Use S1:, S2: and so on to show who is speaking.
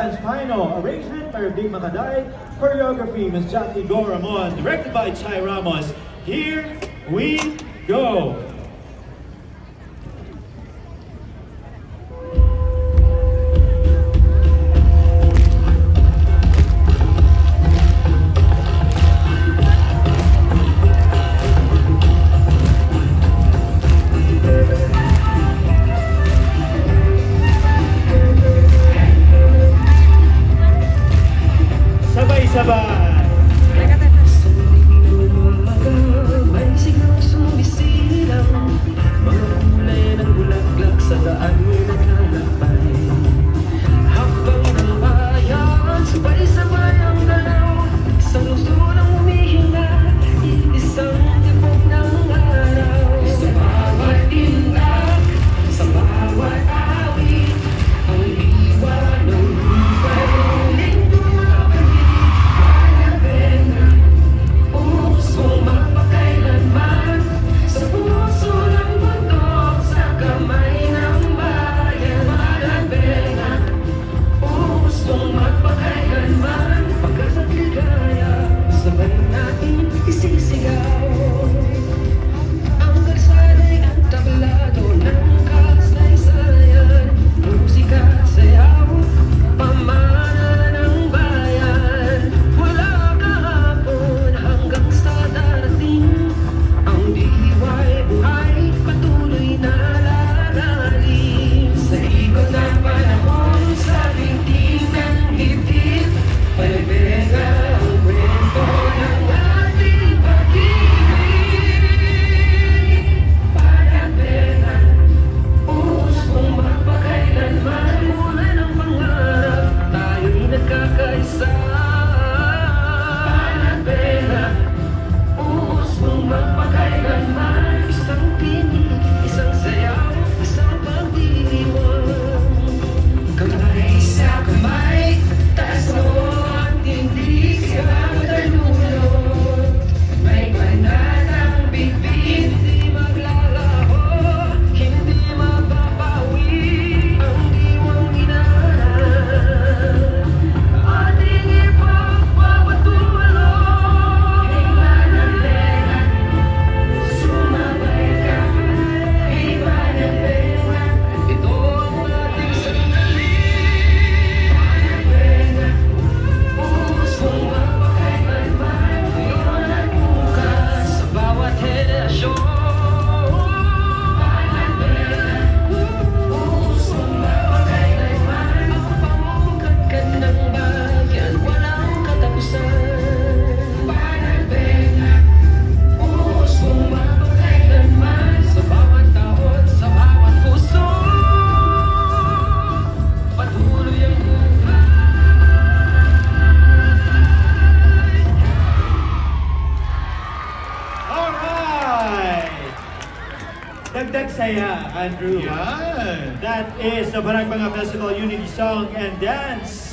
S1: Final arrangement by Big Makaday, choreography Ms. Jackie Goramon, directed by Chai Ramos. Here we go! Sabay-sabay!
S2: May sigaw sumisilang, mga kulay ng bulaklak sa daan naglalakbay. Hakbang ng bayan, sabay-sabay ang galaw, isang lungsod ang humihinga, isang tibok ng araw. Sa bawat tindak, sa bawat awit, ang iwa ng lupay.
S1: Dagdag saya, Andrew.
S3: Yan!
S1: That is the Panagbenga Festival Unity Song and Dance.